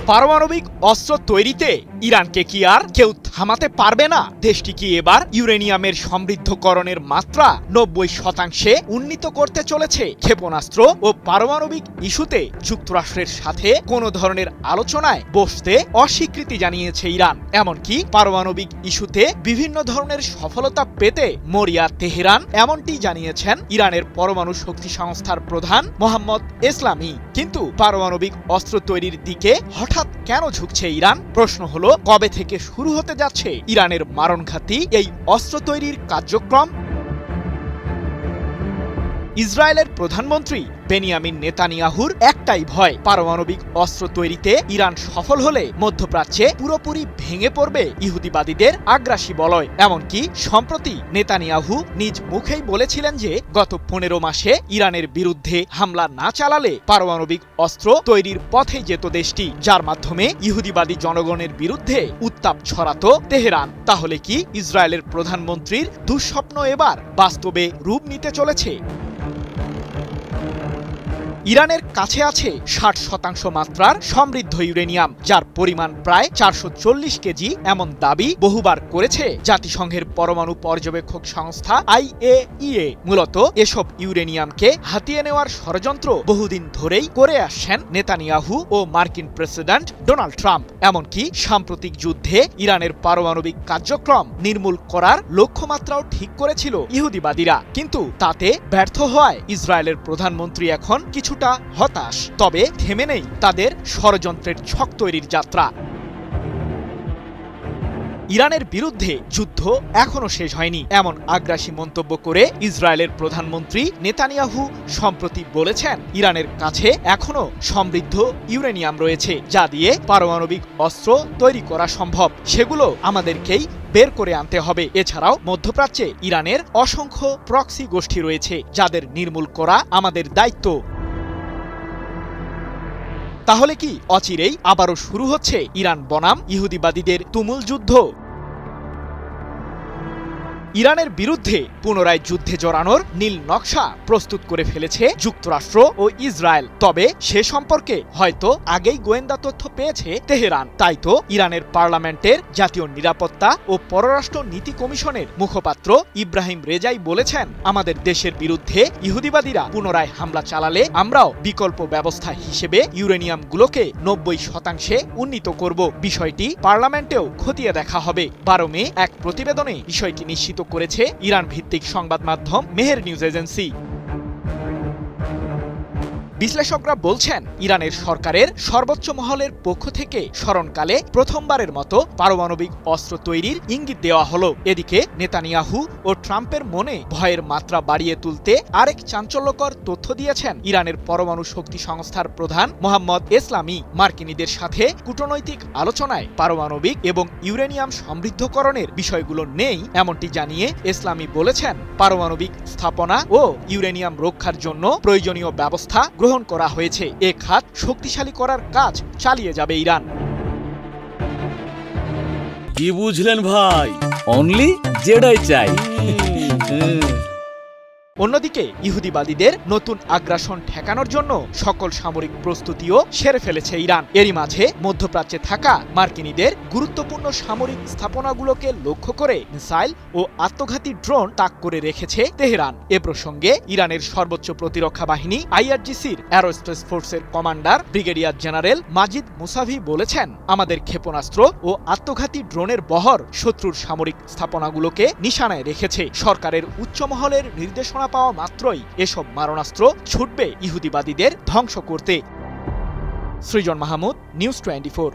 পারমাণবিক অস্ত্র তৈরিতে ইরানকে কি আর কেউ থামাতে পারবে না? দেশটি কি এবার ইউরেনিয়ামের সমৃদ্ধকরণের মাত্রা ৯০% উন্নীত করতে চলেছে? ক্ষেপণাস্ত্র ও পারমাণবিক ইস্যুতে যুক্তরাষ্ট্রের সাথে কোনো ধরনের আলোচনায় বসতে অস্বীকৃতি জানিয়েছে ইরান। এমনকি পারমাণবিক ইস্যুতে বিভিন্ন ধরনের সফলতা পেতে মরিয়া তেহরান, এমনটি জানিয়েছেন ইরানের পরমাণু শক্তি সংস্থার প্রধান মোহাম্মদ এসলামি। কিন্তু পারমাণবিক অস্ত্র তৈরির দিকে হঠাৎ কেন ঝুঁকছে ইরান? প্রশ্ন হলো, কবে থেকে শুরু হতে যাচ্ছে ইরানের মারণঘাতী এই অস্ত্র তৈরির কার্যক্রম? ইসরায়েলের প্রধানমন্ত্রী বেনিয়ামিন নেতানিয়াহুর একটাই ভয়, পারমাণবিক অস্ত্র তৈরিতে ইরান সফল হলে মধ্যপ্রাচ্যে পুরোপুরি ভেঙে পড়বে ইহুদিবাদীদের আগ্রাসী বলয়। এমনকি সম্প্রতি নেতানিয়াহু নিজ মুখেই বলেছিলেন যে গত ১৫ মাসে ইরানের বিরুদ্ধে হামলা না চালালে পারমাণবিক অস্ত্র তৈরির পথে যেত দেশটি, যার মাধ্যমে ইহুদিবাদী জনগণের বিরুদ্ধে উত্তাপ ছড়াতো তেহরান। তাহলে কি ইসরায়েলের প্রধানমন্ত্রীর দুঃস্বপ্ন এবার বাস্তবে রূপ নিতে চলেছে? ইরানের কাছে আছে ৬০% মাত্রার সমৃদ্ধ ইউরেনিয়াম, যার পরিমাণ প্রায় ৪৪০ কেজি, এমন দাবি বহুবার করেছে জাতিসংঘের পরমাণু পর্যবেক্ষক সংস্থা IAEA। মূলত এসব ইউরেনিয়ামকে হাতিয়ে নেওয়ার ষড়যন্ত্র বহুদিন ধরেই করে আসছেন নেতানিয়াহু ও মার্কিন প্রেসিডেন্ট ডোনাল্ড ট্রাম্প। এমনকি সাম্প্রতিক যুদ্ধে ইরানের পারমাণবিক কার্যক্রম নির্মূল করার লক্ষ্যমাত্রাও ঠিক করেছিল ইহুদিবাদীরা, কিন্তু তাতে ব্যর্থ হওয়ায় ইসরায়েলের প্রধানমন্ত্রী এখন কিছুটা হতাশ। তবে থেমে নেই তাদের ষড়যন্ত্রের ছক তৈরির যাত্রা। ইরানের বিরুদ্ধে যুদ্ধ এখনো শেষ হয়নি, এমন আগ্রাসী মন্তব্য করে ইসরায়েলের প্রধানমন্ত্রী নেতানিয়াহু সম্প্রতি বলেছেন, ইরানের কাছে এখনো সমৃদ্ধ ইউরেনিয়াম রয়েছে, যা দিয়ে পারমাণবিক অস্ত্র তৈরি করা সম্ভব। সেগুলো আমাদেরকেই বের করে আনতে হবে। এছাড়াও মধ্যপ্রাচ্যে ইরানের অসংখ্য প্রক্সি গোষ্ঠী রয়েছে, যাদের নির্মূল করা আমাদের দায়িত্ব। তাহলে কি অচিরেই আবারও শুরু হচ্ছে ইরান বনাম ইহুদিবাদীদের তুমুল যুদ্ধ? ইরানের বিরুদ্ধে পুনরায় যুদ্ধে জড়ানোর নীল নকশা প্রস্তুত করে ফেলেছে যুক্তরাষ্ট্র ও ইসরায়েল। তবে সে সম্পর্কে হয়তো আগেই গোয়েন্দা তথ্য পেয়েছে তেহরান। তাই তো ইরানের পার্লামেন্টের জাতীয় নিরাপত্তা ও পররাষ্ট্র নীতি কমিশনের মুখপাত্র ইব্রাহিম রেজাই বলেছেন, আমাদের দেশের বিরুদ্ধে ইহুদিবাদীরা পুনরায় হামলা চালালে আমরাও বিকল্প ব্যবস্থা হিসেবে ইউরেনিয়ামগুলোকে ৯০% উন্নীত করব। বিষয়টি পার্লামেন্টেও খতিয়ে দেখা হবে। ১২ মে এক প্রতিবেদনে বিষয়টি নিশ্চিত করেছে ইরান ভিত্তিক সংবাদ মাধ্যম মেহের নিউজ এজেন্সি। বিশ্লেষকরা বলছেন, ইরানের সরকারের সর্বোচ্চ মহলের পক্ষ থেকে স্মরণকালে প্রথমবারের মতো পারমাণবিক অস্ত্র তৈরির ইঙ্গিত দেওয়া হলো। এদিকে নেতানিয়াহু ও ট্রাম্পের মনে ভয়ের মাত্রা বাড়িয়ে তুলতে আরেক চাঞ্চল্যকর তথ্য দিয়েছেন ইরানের পরমাণু শক্তি সংস্থার প্রধান মোহাম্মদ এসলামি। মার্কিনীদের সাথে কূটনৈতিক আলোচনায় পারমাণবিক এবং ইউরেনিয়াম সমৃদ্ধকরণের বিষয়গুলো নেই, এমনটি জানিয়ে এসলামি বলেছেন, পারমাণবিক স্থাপনা ও ইউরেনিয়াম রক্ষার জন্য প্রয়োজনীয় ব্যবস্থা গ্রহণ করা হয়েছে। এ খাত শক্তিশালী করার কাজ চালিয়ে যাবে ইরান। কি বুঝলেন ভাই? অনলি জেডাই চাই। অন্যদিকে ইহুদিবাদীদের নতুন আগ্রাসন ঠেকানোর জন্য সকল সামরিক প্রস্তুতিও সেরে ফেলেছে ইরান। এরই মাঝে মধ্যপ্রাচ্যে থাকা মার্কিনীদের গুরুত্বপূর্ণ সামরিক স্থাপনাগুলোকে লক্ষ্য করে মিসাইল ও আত্মঘাতী ড্রোন তাক করে রেখেছে তেহরান। এ প্রসঙ্গে ইরানের সর্বোচ্চ প্রতিরক্ষা বাহিনী IRGCর অ্যারোস্পেস ফোর্সের কমান্ডার ব্রিগেডিয়ার জেনারেল মাজিদ মুসাভি বলেছেন, আমাদের ক্ষেপণাস্ত্র ও আত্মঘাতী ড্রোনের বহর শত্রুর সামরিক স্থাপনাগুলোকে নিশানায় রেখেছে। সরকারের উচ্চ মহলের নির্দেশনা পাওয়া মাত্রই এসব মারণাস্ত্র ছুটবে ইহুদিবাদীদের ধ্বংস করতে। সৃজন মাহমুদ, নিউজ 24।